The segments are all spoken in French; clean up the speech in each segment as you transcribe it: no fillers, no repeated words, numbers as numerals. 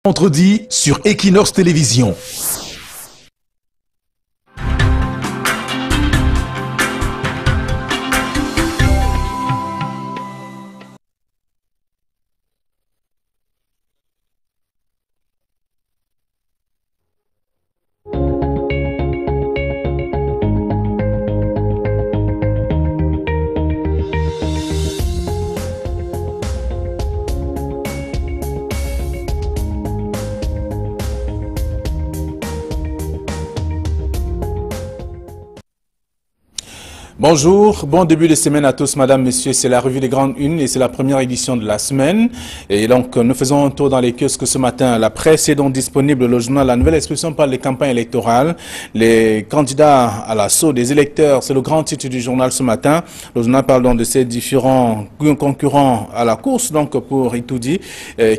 Vendredi sur Equinox Télévision. Bonjour, bon début de semaine à tous, madame, messieurs. C'est la revue des grandes unes et c'est la première édition de la semaine. Et donc, nous faisons un tour dans les kiosques ce matin. La presse est donc disponible, le journal La Nouvelle Expression parle des campagnes électorales. Les candidats à l'assaut des électeurs, c'est le grand titre du journal ce matin. Le journal parle donc de ces différents concurrents à la course, donc pour Itoudi,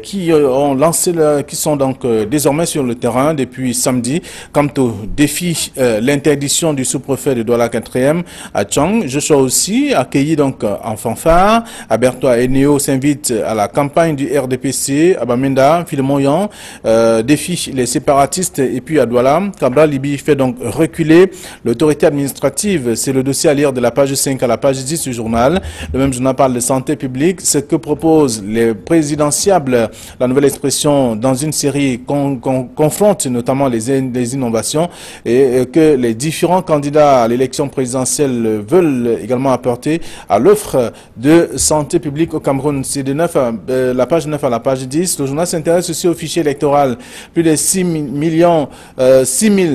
qui ont lancé, qui sont donc désormais sur le terrain depuis samedi. Quant au défi, l'interdiction du sous-préfet de Douala 4e à Tchang. Je suis aussi accueilli donc en fanfare. Alberto Eneo s'invite à la campagne du RDPC à Bamenda, Philemoyan, défie les séparatistes et puis à Douala. Cabral Libi fait donc reculer l'autorité administrative. C'est le dossier à lire de la page 5 à la page 10 du journal. Le même journal parle de santé publique. Ce que proposent les présidentiables, la nouvelle expression dans une série confronte notamment les innovations et que les différents candidats à l'élection présidentielle veulent également apporter à l'offre de santé publique au Cameroun. C'est de la page 9 à la page 10. Le journal s'intéresse aussi au fichier électoral. Plus de 6 000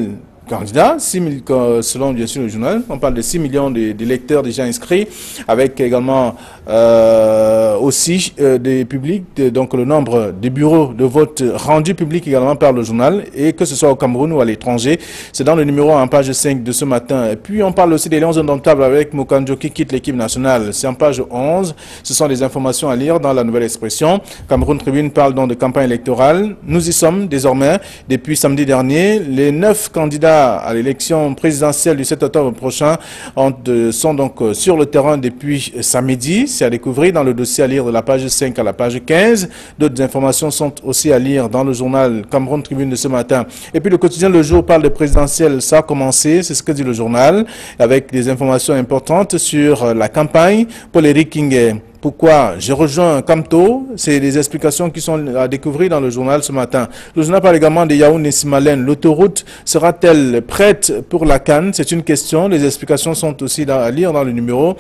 candidats, 6 000 selon bien sûr le journal. On parle de 6 millions d'électeurs déjà inscrits, avec également aussi des publics, donc le nombre de bureaux de vote rendus publics également par le journal, et que ce soit au Cameroun ou à l'étranger. C'est dans le numéro en page 5 de ce matin. Et puis on parle aussi des Lions indomptables avec Mokanjo qui quitte l'équipe nationale. C'est en page 11. Ce sont des informations à lire dans la nouvelle expression. Cameroun Tribune parle donc de campagne électorale. Nous y sommes désormais depuis samedi dernier. Les 9 candidats à l'élection présidentielle du 7 octobre prochain sont donc sur le terrain depuis samedi. C'est à découvrir dans le dossier à lire de la page 5 à la page 15. D'autres informations sont aussi à lire dans le journal Cameroun Tribune de ce matin. Et puis le quotidien Le Jour parle de présidentielle. Ça a commencé, c'est ce que dit le journal, avec des informations importantes sur la campagne pour Eric Kingé. Pourquoi je rejoins Kamto? C'est des explications qui sont à découvrir dans le journal ce matin. Le journal parle également de Yaoundé-Simalène. L'autoroute sera-t-elle prête pour la CAN? C'est une question. Les explications sont aussi à lire dans le numéro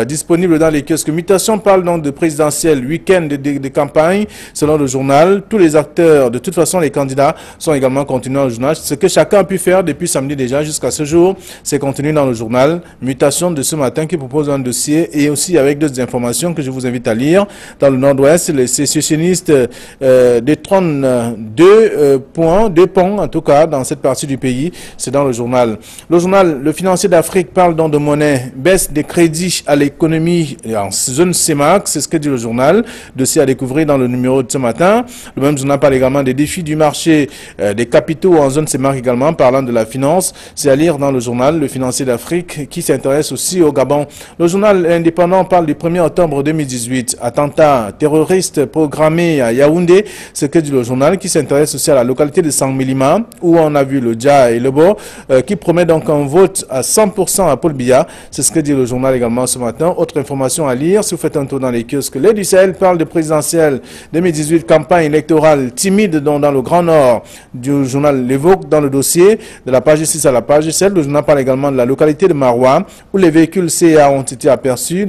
disponible dans les kiosques. Mutation parle donc de présidentiel, week-end de campagne. Selon le journal, tous les acteurs, de toute façon les candidats, sont également contenus dans le journal. Ce que chacun a pu faire depuis samedi déjà jusqu'à ce jour, c'est contenu dans le journal. Mutation de ce matin qui propose un dossier et aussi avec d'autres informations que je vous invite à lire. Dans le nord-ouest, les sécessionnistes détrônent 2 ponts en tout cas dans cette partie du pays. C'est dans le journal. Le journal Le Financier d'Afrique parle donc de monnaie, baisse des crédits à l'économie en zone CEMAC, c'est ce que dit le journal. Dossier à découvrir dans le numéro de ce matin. Le même journal parle également des défis du marché des capitaux en zone CEMAC également, parlant de la finance. C'est à lire dans le journal Le Financier d'Afrique qui s'intéresse aussi au Gabon. Le journal Indépendant parle du 1er octobre 2018. Attentat terroriste programmé à Yaoundé, ce que dit le journal qui s'intéresse aussi à la localité de Sangmilima où on a vu le Dja et le Bo qui promet donc un vote à 100% à Paul Biya. C'est ce que dit le journal également ce matin. Autre information à lire, si vous faites un tour dans les kiosques. Les du Sahel parle de présidentielle 2018, campagne électorale timide dans le Grand Nord du journal l'évoque dans le dossier de la page 6 à la page 7. Le journal parle également de la localité de Maroua où les véhicules CA ont été aperçus,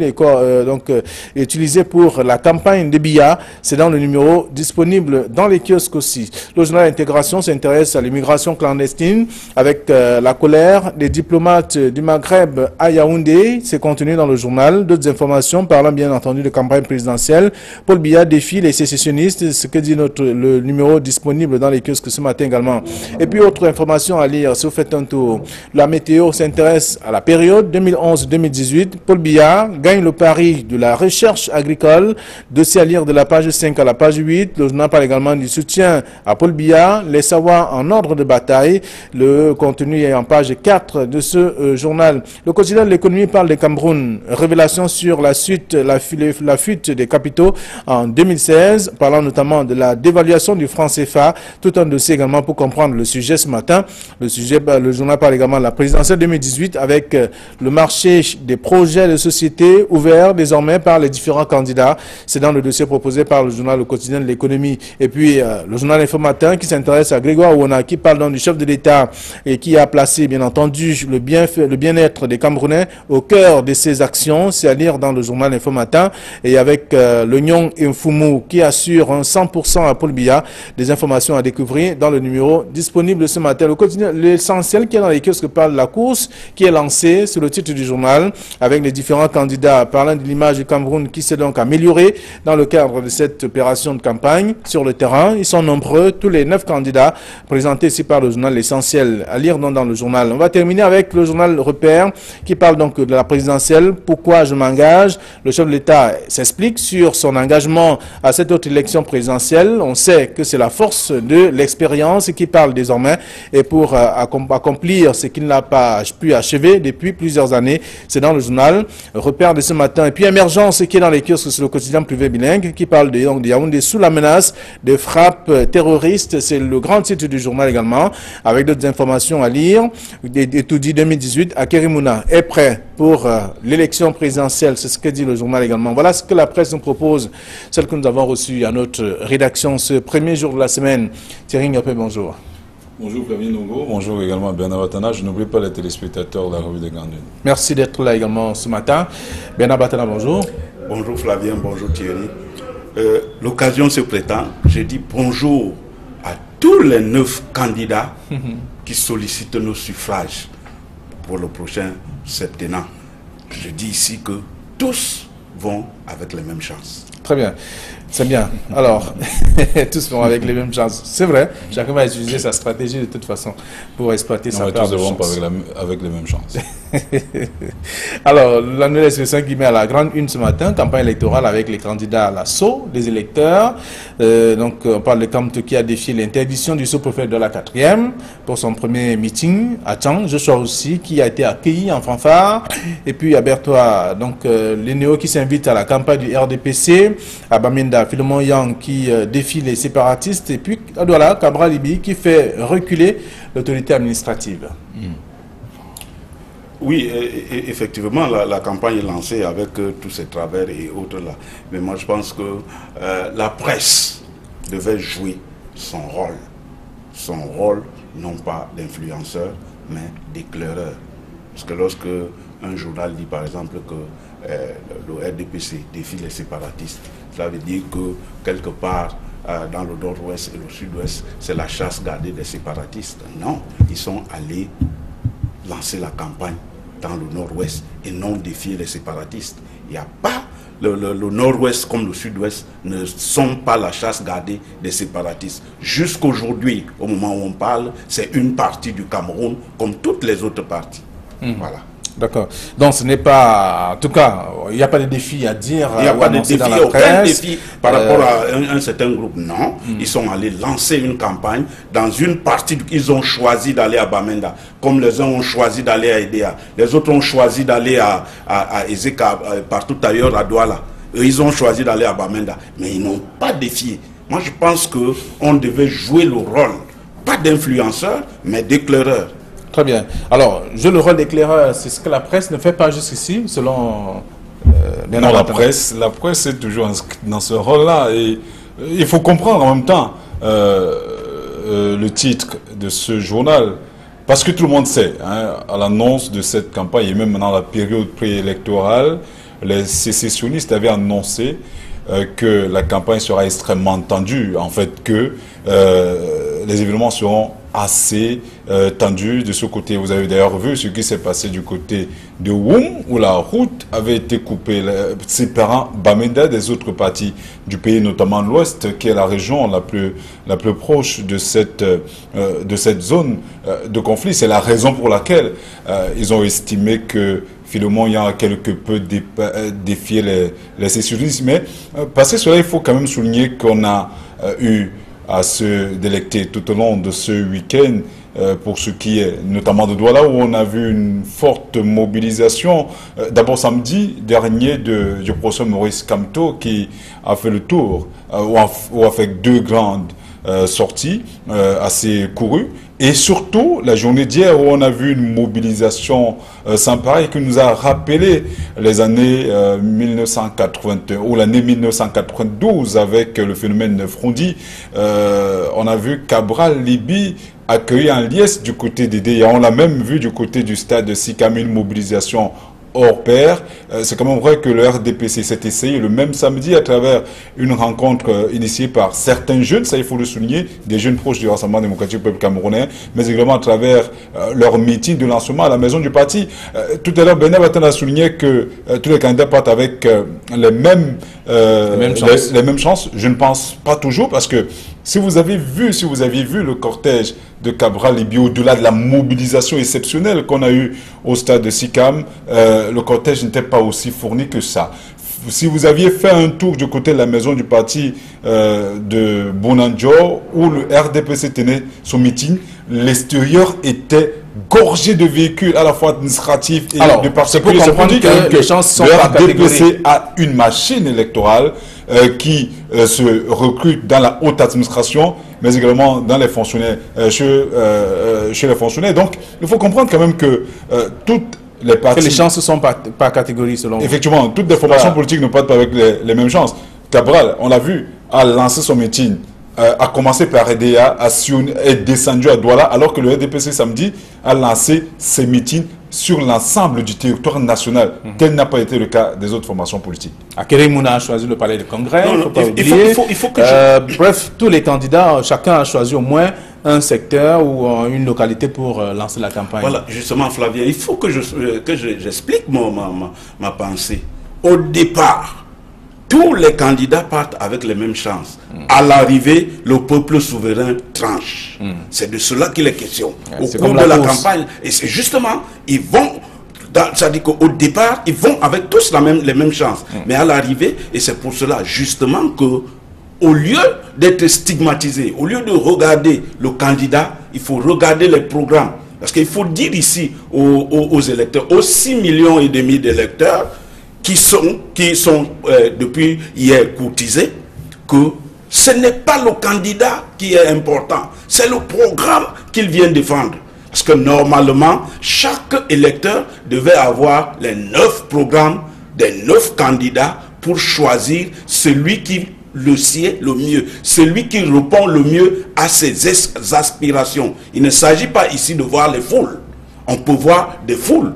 utilisés pour la campagne de Biya. C'est dans le numéro disponible dans les kiosques aussi. Le journal Intégration s'intéresse à l'immigration clandestine avec la colère des diplomates du Maghreb à Yaoundé. C'est contenu dans le journal. D'autres informations parlant bien entendu de campagne présidentielle. Paul Biya défie les sécessionnistes, ce que dit le numéro disponible dans les kiosques ce matin également. Et puis autre information à lire, si vous faites un tour. La météo s'intéresse à la période 2011-2018. Paul Biya gagne le pari de la recherche recherche agricole. Dossier à lire de la page 5 à la page 8. Le journal parle également du soutien à Paul Biya, les savoirs en ordre de bataille. Le contenu est en page 4 de ce journal. Le quotidien de l'économie parle de Cameroun. Révélation sur la fuite des capitaux en 2016, parlant notamment de la dévaluation du franc CFA. Tout un dossier également pour comprendre le sujet ce matin. Le journal parle également de la présidentielle 2018 avec le marché des projets de société ouvert désormais par les différents candidats. C'est dans le dossier proposé par le journal Le Quotidien de l'économie. Et puis le journal Info Matin qui s'intéresse à Grégoire Ouona, qui parle donc du chef de l'État et qui a placé bien entendu le bien-être des Camerounais au cœur de ses actions. C'est à lire dans le journal Info Matin. Et avec le Nyong Mfumu qui assure un 100% à Paul Biya. Des informations à découvrir dans le numéro disponible ce matin. Le quotidien, l'essentiel qui est dans les kiosques parle de la course qui est lancée sur le titre du journal avec les différents candidats parlant de l'image du Cameroun qui s'est donc améliorée dans le cadre de cette opération de campagne sur le terrain. Ils sont nombreux, tous les 9 candidats présentés ici par le journal L'Essentiel à lire dans le journal. On va terminer avec le journal Repère qui parle donc de la présidentielle. Pourquoi je m'engage? Le chef de l'État s'explique sur son engagement à cette autre élection présidentielle. On sait que c'est la force de l'expérience qui parle désormais et pour accomplir ce qu'il n'a pas pu achever depuis plusieurs années. C'est dans le journal Repère de ce matin. Et puis Émergence qui est dans les kiosques sur le quotidien privé bilingue qui parle de Yaoundé sous la menace de frappes terroristes. C'est le grand titre du journal également avec d'autres informations à lire. Étoudi 2018 à Kérimuna est prêt pour l'élection présidentielle. C'est ce que dit le journal également. Voilà ce que la presse nous propose, celle que nous avons reçue à notre rédaction ce premier jour de la semaine. Thierry Ngapé, bonjour. Bonjour Flavien Nongo, bonjour également Bernard Batana. Je n'oublie pas les téléspectateurs de la revue des Grandes Unes. Merci d'être là également ce matin. Bernard Batana, bonjour. Bonjour Flavien, bonjour Thierry. L'occasion se prétend, je dis bonjour à tous les 9 candidats qui sollicitent nos suffrages pour le prochain septennat. Je dis ici que tous vont avec les mêmes chances. Très bien. C'est bien. Alors, tous vont avec les mêmes chances. C'est vrai, chacun va utiliser sa stratégie de toute façon pour exploiter sa part de chance. Avec les mêmes chances. Alors, la nouvelle expression qui met à la grande une ce matin, campagne électorale avec les candidats à l'assaut des électeurs. Donc, on parle de Kamto qui a défié l'interdiction du sous-préfet de la 4e pour son premier meeting à Tchang. Joshua aussi qui a été accueilli en fanfare. Et puis, à Bertois, donc, les néo qui s'invitent à la campagne du RDPC. À Bamenda, Philemon Yang qui défie les séparatistes. Et puis, à Douala, Cabral Libi qui fait reculer l'autorité administrative. Oui, effectivement, la campagne est lancée avec tous ces travers et autres là. Mais moi, je pense que la presse devait jouer son rôle. Son rôle, non pas d'influenceur, mais d'éclaireur. Parce que lorsque un journal dit, par exemple, que le RDPC défie les séparatistes, cela veut dire que, quelque part, dans le nord-ouest et le sud-ouest, c'est la chasse gardée des séparatistes. Non, ils sont allés lancer la campagne dans le nord-ouest et non défier les séparatistes. Il n'y a pas, le nord-ouest comme le sud-ouest ne sont pas la chasse gardée des séparatistes. Jusqu'aujourd'hui, au moment où on parle, c'est une partie du Cameroun comme toutes les autres parties. Voilà. D'accord. Donc ce n'est pas, en tout cas, il n'y a pas de défi à dire. Il n'y a pas de défi, aucun défi par rapport à un certain groupe. Non, ils sont allés lancer une campagne dans une partie, ils ont choisi d'aller à Bamenda, comme les uns ont choisi d'aller à Edea, les autres ont choisi d'aller à Ezeka, partout ailleurs à Douala. Eux, ils ont choisi d'aller à Bamenda, mais ils n'ont pas défié. Moi, je pense qu'on devait jouer le rôle, pas d'influenceur, mais d'éclaireur. Très bien. Alors, jouer le rôle d'éclaireur, c'est ce que la presse ne fait pas jusqu'ici, selon... non, la presse est toujours dans ce rôle-là. Et il faut comprendre en même temps le titre de ce journal. Parce que tout le monde sait, hein, à l'annonce de cette campagne, et même dans la période préélectorale, les sécessionnistes avaient annoncé que la campagne sera extrêmement tendue. En fait, que les événements seront assez tendu de ce côté. Vous avez d'ailleurs vu ce qui s'est passé du côté de Woum, où la route avait été coupée, séparant Bamenda des autres parties du pays, notamment l'Ouest, qui est la région la plus proche de cette zone de conflit. C'est la raison pour laquelle ils ont estimé que Philemon y a quelque peu défié les sécuritistes. Mais parce que cela, il faut quand même souligner qu'on a eu à se délecter tout au long de ce week-end pour ce qui est notamment de Douala, où on a vu une forte mobilisation. D'abord samedi dernier du professeur Maurice Kamto qui a fait le tour, ou a fait 2 grandes sorties assez courues. Et surtout, la journée d'hier où on a vu une mobilisation sans pareil qui nous a rappelé les années 1981 ou l'année 1992 avec le phénomène Frondi. On a vu Cabral Libye accueilli en liesse du côté des DEA. On l'a même vu du côté du stade de Sikam, une mobilisation hors pair. C'est quand même vrai que le RDPC s'est essayé le même samedi à travers une rencontre initiée par certains jeunes, ça il faut le souligner, des jeunes proches du Rassemblement démocratique peuple camerounais, mais également à travers leur meeting de lancement à la maison du parti. Tout à l'heure, Benet Batten a souligné que tous les candidats partent avec les mêmes chances. Je ne pense pas toujours, parce que si vous aviez vu le cortège de Cabral Libye, au-delà de la mobilisation exceptionnelle qu'on a eue au stade de Sikam, le cortège n'était pas aussi fourni que ça. Si vous aviez fait un tour du côté de la maison du parti de Bonanjo, où le RDPC tenait son meeting, l'extérieur était gorgé de véhicules à la fois administratifs et de particuliers. C'est pour comprendre que les chances sont pas catégoriques. Le RDPC a une machine électorale qui se recrute dans la haute administration, mais également dans les fonctionnaires, chez les fonctionnaires. Donc, il faut comprendre quand même que toutes les partis... Que les chances ne sont pas catégoriques selon vous. Effectivement, toutes les formations politiques ne partent pas avec les mêmes chances. Cabral, on l'a vu, a lancé son meeting, a commencé par EDA, est descendu à Douala, alors que le RDPC samedi a lancé ses meetings sur l'ensemble du territoire national, tel n'a pas été le cas des autres formations politiques. Akéry Mouna a choisi le palais du Congrès, il faut que bref, tous les candidats, chacun a choisi au moins un secteur ou une localité pour lancer la campagne. Voilà, justement Flavien, il faut que j'explique ma pensée. Au départ, tous les candidats partent avec les mêmes chances. À l'arrivée, le peuple souverain tranche. C'est de cela qu'il est question. Au cours de la campagne, et c'est justement, ils vont, c'est-à-dire qu'au départ, ils vont avec tous les mêmes chances. Mais à l'arrivée, et c'est pour cela justement que, au lieu d'être stigmatisé, au lieu de regarder le candidat, il faut regarder les programmes. Parce qu'il faut dire ici aux électeurs, aux 6,5 millions d'électeurs, qui sont depuis hier courtisés, que ce n'est pas le candidat qui est important, c'est le programme qu'il vient défendre. Parce que normalement, chaque électeur devait avoir les 9 programmes des 9 candidats pour choisir celui qui le sied le mieux, celui qui répond le mieux à ses aspirations. Il ne s'agit pas ici de voir les foules. On peut voir des foules,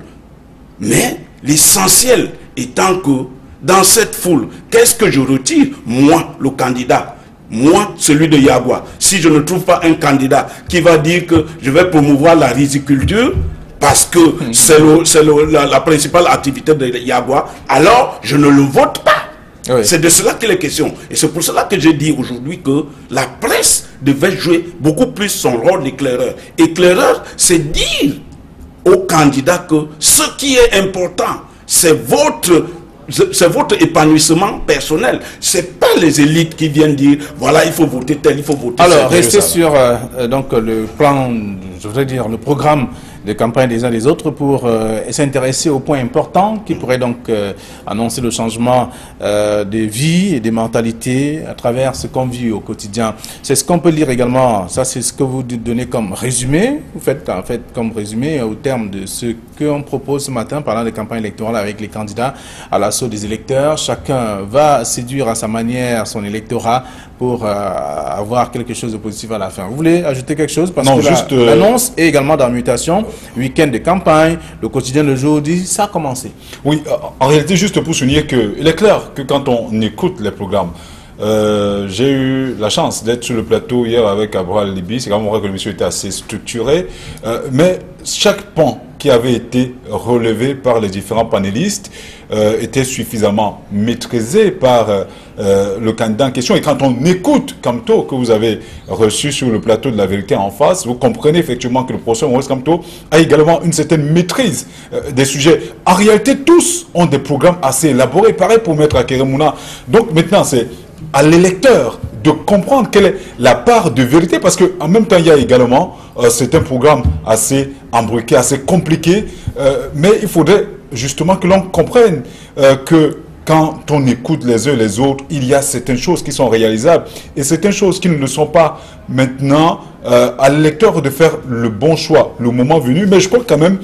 mais l'essentiel étant que dans cette foule, qu'est-ce que je retire? Moi, le candidat, moi, celui de Yagua. Si je ne trouve pas un candidat qui va dire que je vais promouvoir la riziculture, parce que c'est la principale activité de Yagua, alors je ne le vote pas. Oui. C'est de cela qu'il est question. Et c'est pour cela que j'ai dit aujourd'hui que la presse devait jouer beaucoup plus son rôle d'éclaireur. Éclaireur, c'est dire aux candidats que ce qui est important, c'est votre épanouissement personnel. C'est pas les élites qui viennent dire voilà, il faut voter tel, il faut voter tel. Alors, restez sur donc le plan, je voudrais dire le programme de campagne des uns des autres pour s'intéresser aux points importants qui pourraient donc annoncer le changement de vie et de mentalité à travers ce qu'on vit au quotidien. C'est ce qu'on peut lire également, ça c'est ce que vous donnez comme résumé, vous faites en fait comme résumé au terme de ce qu'on propose ce matin parlant des campagnes électorales avec les candidats à l'assaut des électeurs. Chacun va séduire à sa manière son électorat pour avoir quelque chose de positif à la fin. Vous voulez ajouter quelque chose? Parce que l'annonce est également dans la mutation. Week-end de campagne, le quotidien le jour dit, ça a commencé. Oui, en réalité, juste pour souligner qu'il est clair que quand on écoute les programmes, j'ai eu la chance d'être sur le plateau hier avec Cabral Libye. C'est quand même vrai que le monsieur était assez structuré, mais chaque pan qui avait été relevé par les différents panélistes était suffisamment maîtrisé par le candidat en question. Et quand on écoute Kamto, que vous avez reçu sur le plateau de La Vérité en face, vous comprenez effectivement que le professeur Maurice Kamto a également une certaine maîtrise des sujets. En réalité, tous ont des programmes assez élaborés. Pareil pour Maître Akeremouna. Donc maintenant, c'est à l'électeur de comprendre quelle est la part de vérité, parce qu'en même temps, il y a également c'est un programme assez embruqué, assez compliqué, mais il faudrait justement que l'on comprenne que quand on écoute les uns et les autres, il y a certaines choses qui sont réalisables et certaines choses qui ne le sont pas. Maintenant, à l'électeur de faire le bon choix, le moment venu, mais je crois quand même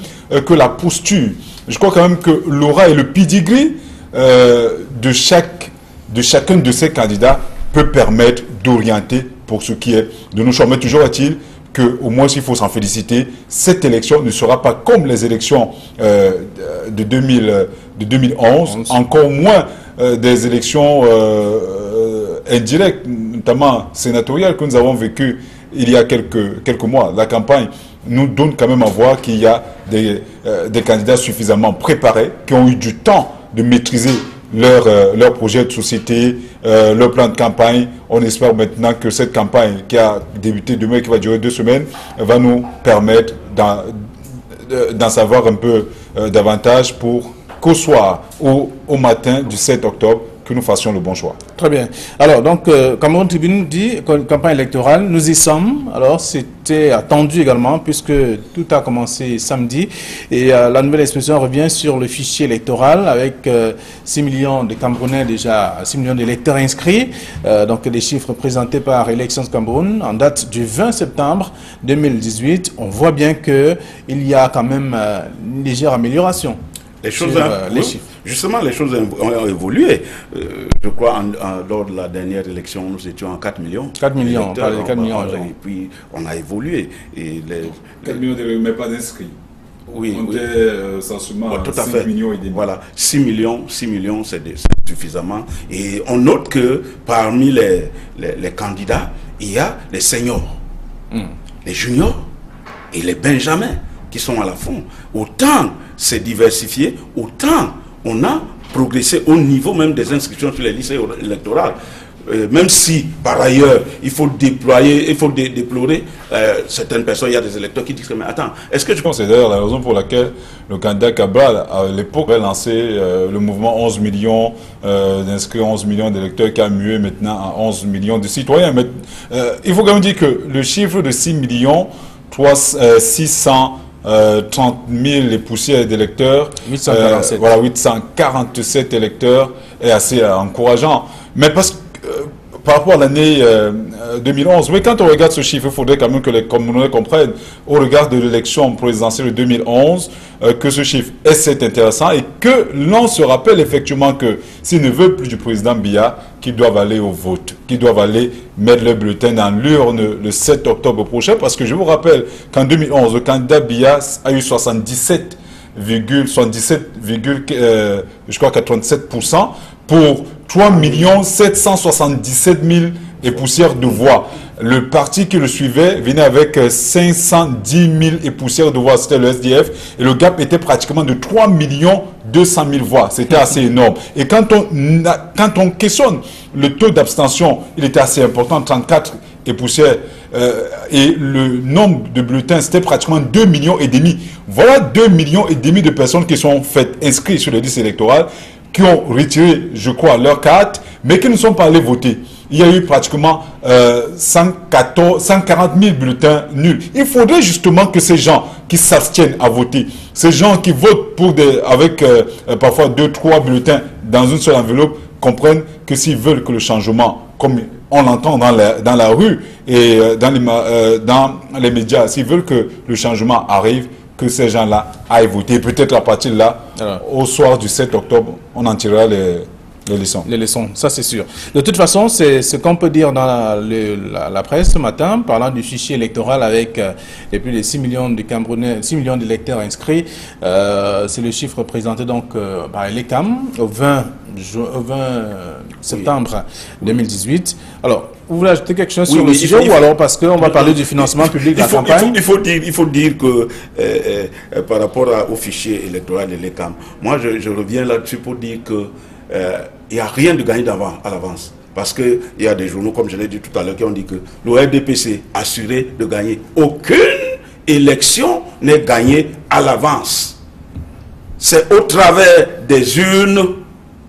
que la posture, je crois quand même que l'aura et le pedigree de chacun de ces candidats peut permettre d'orienter pour ce qui est de nos choix. Mais toujours est-il qu'au moins, s'il faut s'en féliciter, cette élection ne sera pas comme les élections de 2011, encore moins des élections indirectes, notamment sénatoriales, que nous avons vécues il y a quelques mois. La campagne nous donne quand même à voir qu'il y a des candidats suffisamment préparés, qui ont eu du temps de maîtriser leur projet de société, leur plan de campagne. On espère maintenant que cette campagne qui a débuté demain, qui va durer 2 semaines, va nous permettre d'en savoir un peu davantage pour qu'au soir ou au matin du 7 octobre, que nous fassions le bon choix. Très bien. Alors, donc, Cameroun Tribune dit, campagne électorale, nous y sommes. Alors, c'était attendu également, puisque tout a commencé samedi. Et la nouvelle expression revient sur le fichier électoral, avec 6 millions de Camerounais déjà, 6 millions d'électeurs inscrits. Donc, les chiffres présentés par Elections Cameroun, en date du 20 septembre 2018. On voit bien qu'il y a quand même une légère amélioration. Les choses les chiffres. Justement, les choses ont évolué. Je crois lors de la dernière élection, nous étions à 4 millions. 4 millions, on parlait de 4 millions. Et puis, on a évolué. Et 4 millions, mais pas d'inscrits. Oui, on était sensiblement à 5 millions et demi. Voilà, 6 millions, c'est suffisamment. Et on note que parmi les candidats, il y a les seniors, les juniors et les benjamins qui sont à la fond. Autant c'est diversifié, autant on a progressé au niveau même des inscriptions sur les listes électorales. Même si, par ailleurs, il faut déployer, il faut déplorer certaines personnes, il y a des électeurs qui disent, mais attends, est-ce que je pense... C'est d'ailleurs la raison pour laquelle le candidat Cabral, à l'époque, avait lancé le mouvement 11 millions d'inscrits, 11 millions d'électeurs, qui a mué maintenant à 11 millions de citoyens. Mais il faut quand même dire que le chiffre de 6 millions, 630 000 et poussières d'électeurs, 847. Voilà, 847 électeurs est assez encourageant. Mais parce que par rapport à l'année 2011, mais quand on regarde ce chiffre, il faudrait quand même que les Camerounais comprennent, au regard de l'élection présidentielle de 2011, que ce chiffre est assez intéressant et que l'on se rappelle effectivement que s'ils ne veulent plus du président Biya, qu'ils doivent aller au vote, qu'ils doivent aller mettre le bulletin dans l'urne le 7 octobre prochain, parce que je vous rappelle qu'en 2011, le candidat Biya a eu 87% pour 3 777 000 et poussières de voix. Le parti qui le suivait venait avec 510 000 et poussières de voix, c'était le SDF, et le gap était pratiquement de 3 200 000 voix. C'était assez énorme. Et quand on questionne le taux d'abstention, il était assez important, 34 et poussières, et le nombre de bulletins, c'était pratiquement 2,5 millions. Voilà 2,5 millions de personnes qui sont faites inscrites sur les listes électorales, qui ont retiré, je crois, leur carte, mais qui ne sont pas allés voter. Il y a eu pratiquement 140 000 bulletins nuls. Il faudrait justement que ces gens qui s'abstiennent à voter, ces gens qui votent avec parfois 2-3 bulletins dans une seule enveloppe, comprennent que s'ils veulent que le changement, comme on l'entend dans la rue et dans les médias, s'ils veulent que le changement arrive, que ces gens-là aillent voter. Peut-être à partir de là, au soir du 7 octobre, on en tirera les leçons. Les leçons, ça c'est sûr. De toute façon, c'est ce qu'on peut dire dans la presse ce matin, parlant du fichier électoral avec les plus de 6 millions de Camerounais, 6 millions d'électeurs inscrits. C'est le chiffre présenté donc par l'ECAM au 20 septembre 2018. Alors, vous voulez ajouter quelque chose sur le sujet ou alors parce qu'on va parler du financement public de la campagne? Il faut dire que par rapport au fichier électoral de l'ECAM, moi je reviens là-dessus pour dire que il n'y a rien de gagné à l'avance. Parce qu'il y a des journaux, comme je l'ai dit tout à l'heure, qui ont dit que le RDPC assuré de gagner. Aucune élection n'est gagnée à l'avance. C'est au travers des urnes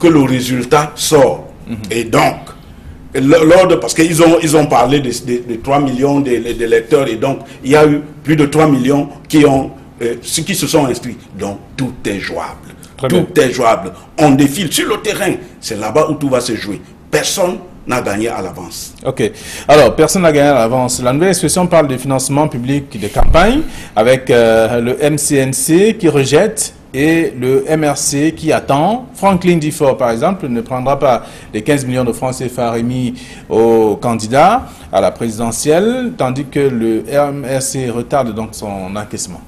que le résultat sort. Et donc, parce qu'ils ont parlé de 3 millions d'électeurs, et donc il y a eu plus de 3 millions qui se sont inscrits. Donc tout est jouable. Tout est jouable. On défile sur le terrain. C'est là-bas où tout va se jouer. Personne n'a gagné à l'avance. Ok. Alors, personne n'a gagné à l'avance. La nouvelle expression parle de financement public de campagne avec le MCNC qui rejette et le MRC qui attend. Franklin Difford, par exemple, ne prendra pas les 15 millions de francs CFA remis au candidat à la présidentielle, tandis que le MRC retarde donc son encaissement.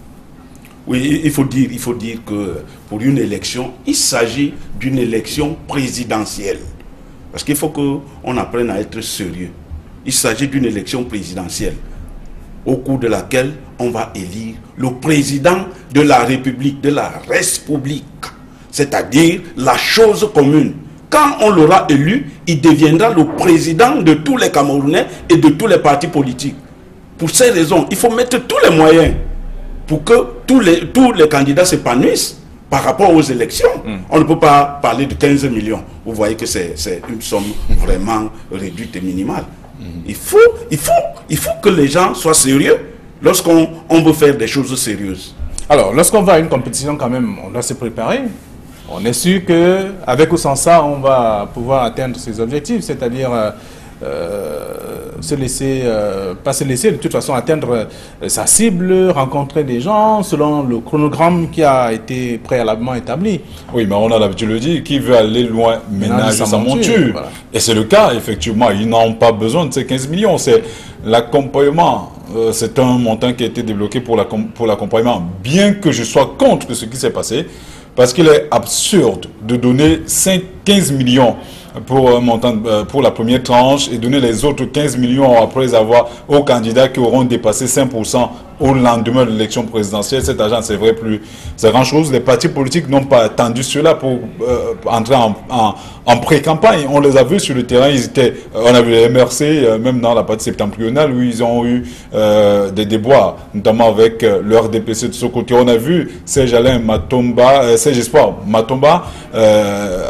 Oui, il faut dire que pour une élection, il s'agit d'une élection présidentielle. Parce qu'il faut qu'on apprenne à être sérieux. Il s'agit d'une élection présidentielle au cours de laquelle on va élire le président de la République, de la République, c'est-à-dire la chose commune. Quand on l'aura élu, il deviendra le président de tous les Camerounais et de tous les partis politiques. Pour ces raisons, il faut mettre tous les moyens pour que tous les candidats s'épanouissent par rapport aux élections. On ne peut pas parler de 15 millions. Vous voyez que c'est une somme vraiment réduite et minimale. Il faut que les gens soient sérieux lorsqu'on veut faire des choses sérieuses. Alors, lorsqu'on va à une compétition, quand même, on doit se préparer. On est sûr qu'avec ou sans ça, on va pouvoir atteindre ses objectifs, c'est-à-dire pas se laisser de toute façon atteindre sa cible, rencontrer des gens selon le chronogramme qui a été préalablement établi. Oui, mais on a l'habitude de le dire, qui veut aller loin ménage sa monture. Voilà. Et c'est le cas, effectivement, ils n'ont pas besoin de ces 15 millions, c'est l'accompagnement. C'est un montant qui a été débloqué pour l'accompagnement, bien que je sois contre ce qui s'est passé, parce qu'il est absurde de donner 15 millions pour un montant pour la première tranche et donner les autres 15 millions après avoir aux candidats qui auront dépassé 5% au lendemain de l'élection présidentielle. Cet argent, c'est vrai, plus c'est grand chose. Les partis politiques n'ont pas attendu cela pour entrer en pré-campagne. On les a vus sur le terrain, on a vu les MRC, même dans la partie septentrionale, où ils ont eu des déboires, notamment avec le RDPC de ce côté. On a vu Serge Espoir Matomba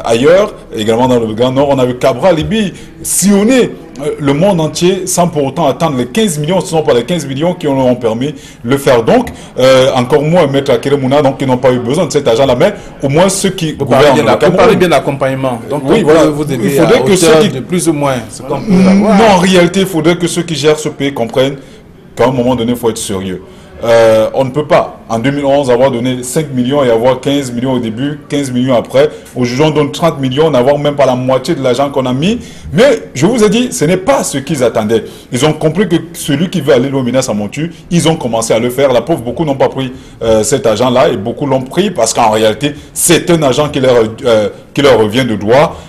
ailleurs, également dans le Grand Nord. On a vu Cabral Libi sillonner le monde entier sans pour autant attendre les 15 millions. Ce ne sont pas les 15 millions qui ont permis de le faire. Donc, encore moins Maître Akelemuna, donc ils n'ont pas eu besoin de cet argent-là, mais au moins ceux qui gouvernent le Cameroun. Vous parlez bien d'accompagnement. Donc, oui, voilà. Vous devez il faudrait que ceux qui... de plus ou moins ce qu'on peut avoir. Non, en réalité, il faudrait que ceux qui gèrent ce pays comprennent qu'à un moment donné, il faut être sérieux. On ne peut pas, en 2011, avoir donné 5 millions et avoir 15 millions au début, 15 millions après. Aujourd'hui, on donne 30 millions, n'avoir même pas la moitié de l'argent qu'on a mis. Mais je vous ai dit, ce n'est pas ce qu'ils attendaient. Ils ont compris que celui qui veut aller loin à sa monture, ils ont commencé à le faire. La pauvre, beaucoup n'ont pas pris cet argent-là et beaucoup l'ont pris parce qu'en réalité, c'est un argent qui leur revient de droit.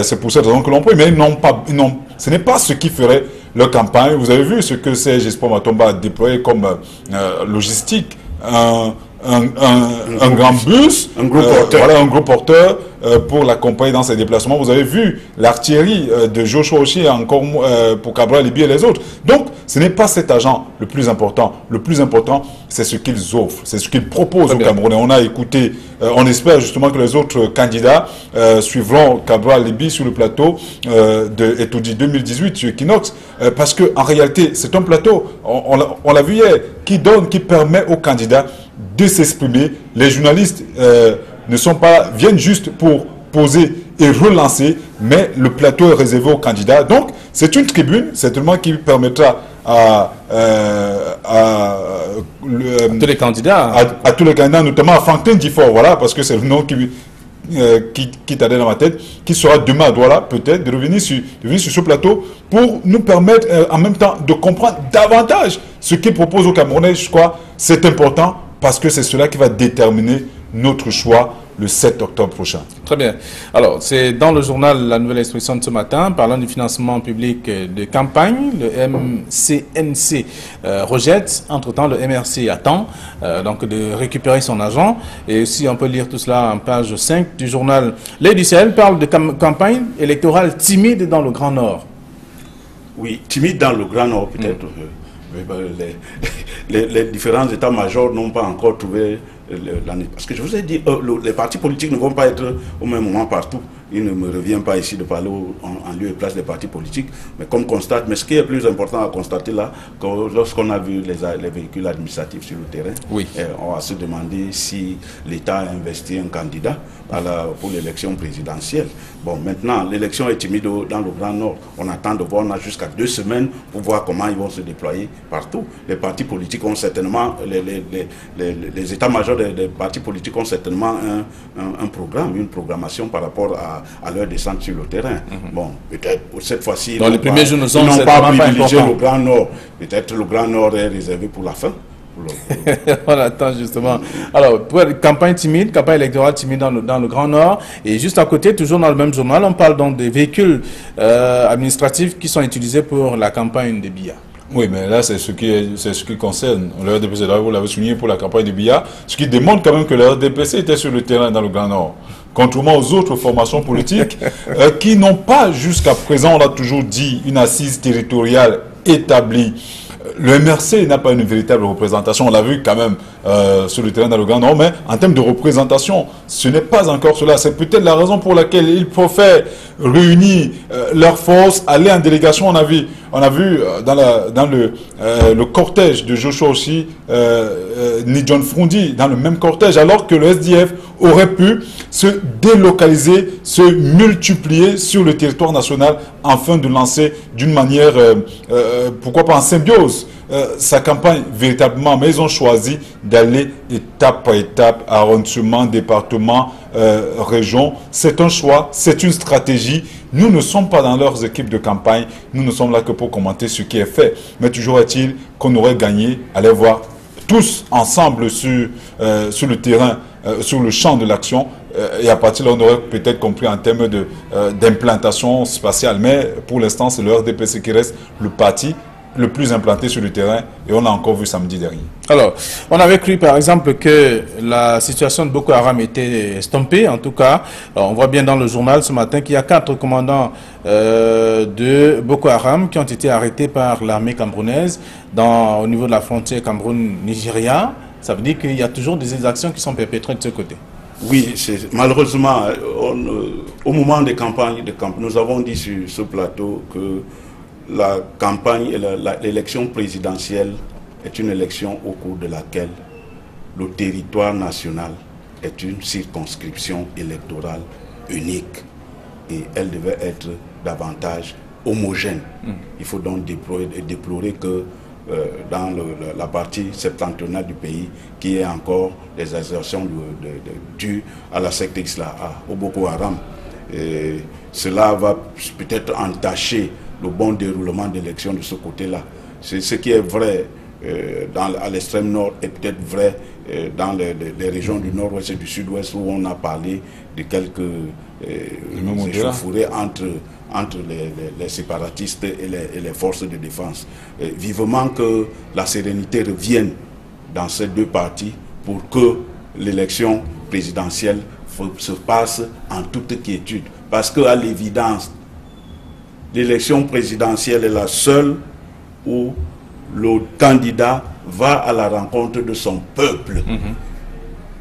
C'est pour cette raison que l'on pris. Mais ce n'est pas ce qui ferait leur campagne. Vous avez vu ce que Serge Espoir Matomba a déployé comme logistique, un grand bus, un gros porteur. Voilà, un gros porteur pour l'accompagner dans ses déplacements. Vous avez vu l'artillerie de Joshua Oshie, encore pour Cabral Libi et les autres. Donc, ce n'est pas cet argent le plus important. Le plus important, c'est ce qu'ils offrent, c'est ce qu'ils proposent aux Camerounais. On a écouté, on espère justement que les autres candidats suivront Cabral Libi sur le plateau de Etoudi 2018 sur Equinox, parce qu'en réalité, c'est un plateau, on l'a vu hier, qui permet aux candidats de s'exprimer. Les journalistes viennent juste pour poser et relancer, mais le plateau est réservé aux candidats. Donc, c'est une tribune, certainement, qui permettra à tous les candidats, notamment à Franklin Difford, voilà, parce que c'est le nom qui t'a dans ma tête, qui sera demain à Douala, peut-être, de revenir sur ce plateau pour nous permettre en même temps de comprendre davantage ce qu'il propose aux Camerounais. Je crois c'est important parce que c'est cela qui va déterminer notre choix le 7 octobre prochain. Très bien. Alors, c'est dans le journal La Nouvelle Expression de ce matin, parlant du financement public de campagne, le MCNC rejette, entre-temps le MRC attend donc de récupérer son argent. Et aussi, on peut lire tout cela en page 5 du journal L'Œil du Sahel parle de campagne électorale timide dans le Grand Nord. Oui, timide dans le Grand Nord peut-être. Les différents états-majors n'ont pas encore trouvé l'année. Parce que je vous ai dit, les partis politiques ne vont pas être au même moment partout. Il ne me revient pas ici de parler en lieu et place des partis politiques. Mais comme constate, mais ce qui est plus important à constater là, lorsqu'on a vu les véhicules administratifs sur le terrain, oui, on va se demander si l'État a investi un candidat pour l'élection présidentielle. Bon, maintenant, l'élection est timide dans le Grand Nord. On attend de voir, on a jusqu'à 2 semaines pour voir comment ils vont se déployer partout. Les partis politiques ont certainement, les états-majors des partis politiques ont certainement un programme, une programmation par rapport à leur descente sur le terrain. Bon, peut-être cette fois-ci, ils n'ont pas privilégié le Grand Nord. Peut-être le Grand Nord est réservé pour la fin. On attend justement. Alors, pour campagne timide, campagne électorale timide dans le Grand Nord. Et juste à côté, toujours dans le même journal, on parle donc des véhicules administratifs qui sont utilisés pour la campagne de Biya. Oui, mais là, c'est ce qui concerne le RDPC. Vous l'avez souligné pour la campagne de Biya, ce qui démontre quand même que le RDPC était sur le terrain dans le Grand Nord. Contrairement aux autres formations politiques qui n'ont pas, jusqu'à présent, on l'a toujours dit, une assise territoriale établie. Le MRC n'a pas une véritable représentation, on l'a vu quand même sur le terrain dans le Grand Nord, mais en termes de représentation, ce n'est pas encore cela. C'est peut-être la raison pour laquelle ils préfèrent réunir leurs forces, aller en délégation. On a vu dans le cortège de Joshua aussi, ni John Frundi, dans le même cortège, alors que le SDF aurait pu se délocaliser, se multiplier sur le territoire national afin de lancer d'une manière, pourquoi pas en symbiose, sa campagne véritablement. Mais ils ont choisi d'aller étape par étape, arrondissement, département, région. C'est un choix, c'est une stratégie. Nous ne sommes pas dans leurs équipes de campagne, nous ne sommes là que pour commenter ce qui est fait. Mais toujours est-il qu'on aurait gagné à les voir tous ensemble sur le terrain, sur le champ de l'action. Et à partir de là, on aurait peut-être compris en termes d'implantation spatiale. Mais pour l'instant, c'est le RDPC qui reste le parti le plus implanté sur le terrain, et on l'a encore vu samedi dernier. Alors, on avait cru par exemple que la situation de Boko Haram était estompée, en tout cas. Alors, on voit bien dans le journal ce matin qu'il y a 4 commandants de Boko Haram qui ont été arrêtés par l'armée camerounaise au niveau de la frontière Cameroun-Nigeria. Ça veut dire qu'il y a toujours des exactions qui sont perpétrées de ce côté. Oui, malheureusement, au moment des campagnes, nous avons dit sur ce plateau que la campagne et l'élection présidentielle est une élection au cours de laquelle le territoire national est une circonscription électorale unique et elle devait être davantage homogène. Il faut donc déplorer que dans la partie septentrionale du pays, qui est encore des assertions dues à la secte islam, au Boko Haram. Et cela va peut-être entacher le bon déroulement d'élections de ce côté-là. C'est ce qui est vrai à l'extrême nord et peut-être vrai dans les régions du nord-ouest et du sud-ouest où on a parlé de quelques échauffourées entre les séparatistes et les forces de défense. Vivement que la sérénité revienne dans ces deux parties pour que l'élection présidentielle se passe en toute quiétude. Parce qu'à l'évidence, l'élection présidentielle est la seule où le candidat va à la rencontre de son peuple.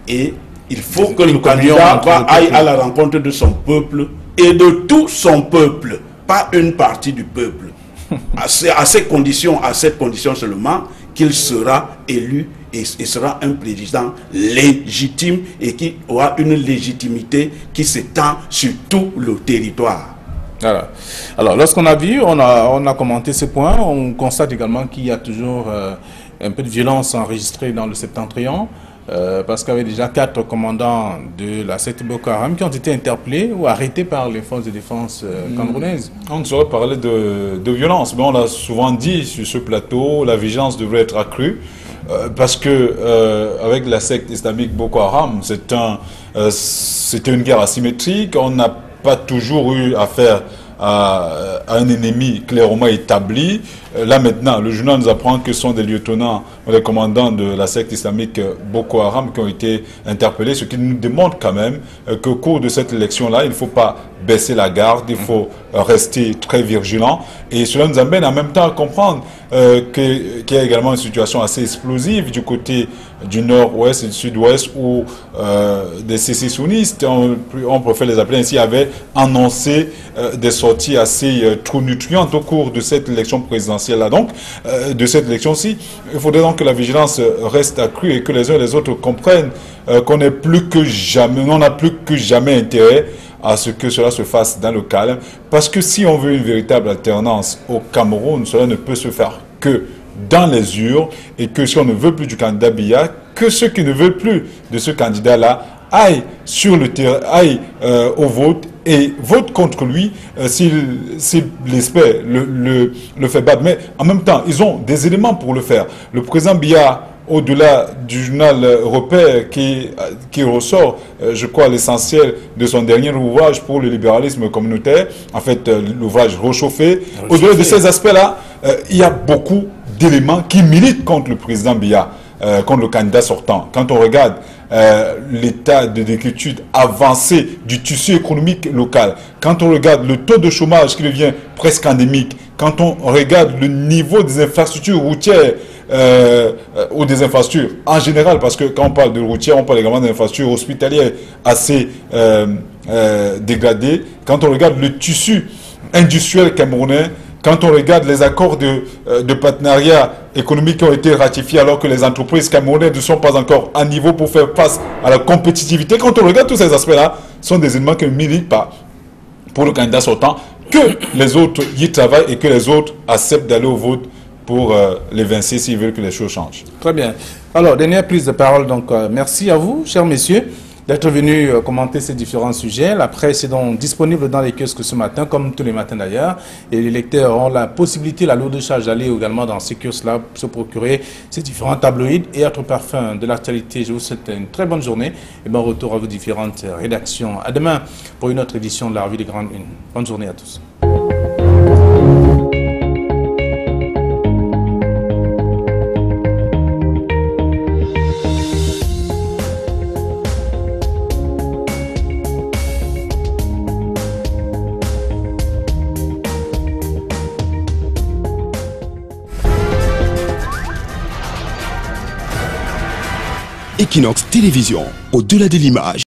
Et il faut que le candidat aille à la rencontre de son peuple et de tout son peuple, pas une partie du peuple. À cette condition seulement qu'il sera élu et sera un président légitime et qui aura une légitimité qui s'étend sur tout le territoire. Alors, lorsqu'on a vu, on a commenté ce point, on constate également qu'il y a toujours un peu de violence enregistrée dans le septentrion, parce qu'il y avait déjà 4 commandants de la secte Boko Haram qui ont été interpellés ou arrêtés par les forces de défense camerounaises. On ne saurait parler de violence, mais on l'a souvent dit sur ce plateau, la vigilance devrait être accrue. parce que avec la secte islamique Boko Haram, c'était une guerre asymétrique. On n'a pas toujours eu affaire à un ennemi clairement établi. Là maintenant, le journal nous apprend que ce sont des lieutenants, des commandants de la secte islamique Boko Haram qui ont été interpellés, ce qui nous démontre quand même qu'au cours de cette élection-là, il ne faut pas baisser la garde, il faut rester très vigilant. Et cela nous amène en même temps à comprendre qu'il y a également une situation assez explosive du côté du nord-ouest et du sud-ouest où des sécessionnistes, on préfère les appeler ainsi, avaient annoncé des sorties assez tonitruantes au cours de cette élection présidentielle-là. Donc, de cette élection-ci, il faudrait donc que la vigilance reste accrue et que les uns et les autres comprennent qu'on n'a plus que jamais intérêt à ce que cela se fasse dans le calme. Parce que si on veut une véritable alternance au Cameroun, cela ne peut se faire que dans les urnes, et que si on ne veut plus du candidat Biya, que ceux qui ne veulent plus de ce candidat-là aillent sur le terrain, aillent au vote et votent contre lui s'il l'espère, le fait battre. Mais en même temps, ils ont des éléments pour le faire. Le président Biya, au-delà du journal Repère qui ressort, je crois, l'essentiel de son dernier ouvrage pour le libéralisme communautaire, en fait, l'ouvrage Rechauffé. Au-delà de ces aspects-là, il y a beaucoup d'éléments qui militent contre le président Biya, contre le candidat sortant. Quand on regarde l'état de décrépitude avancé du tissu économique local, quand on regarde le taux de chômage qui devient presque endémique, quand on regarde le niveau des infrastructures routières, ou des infrastructures en général, parce que quand on parle de routière, on parle également d'infrastructures hospitalières assez dégradées. Quand on regarde le tissu industriel camerounais, quand on regarde les accords de partenariat économique qui ont été ratifiés alors que les entreprises camerounaises ne sont pas encore à niveau pour faire face à la compétitivité, quand on regarde tous ces aspects-là, ce sont des éléments qui ne militent pas pour le candidat sortant, que les autres y travaillent et que les autres acceptent d'aller au vote pour les vincer s'ils veulent que les choses changent. Très bien. Alors, dernière prise de parole. Donc, merci à vous, chers messieurs, d'être venus commenter ces différents sujets. La presse est donc disponible dans les kiosques ce matin, comme tous les matins d'ailleurs. Et les lecteurs ont la possibilité, la lourde charge d'aller également dans ces kiosques-là, se procurer ces différents tabloïds et autres parfums de l'actualité. Je vous souhaite une très bonne journée et bon retour à vos différentes rédactions. À demain pour une autre édition de la Revue des Grandes Unes. Bonne journée à tous. Equinox Télévision, au-delà de l'image.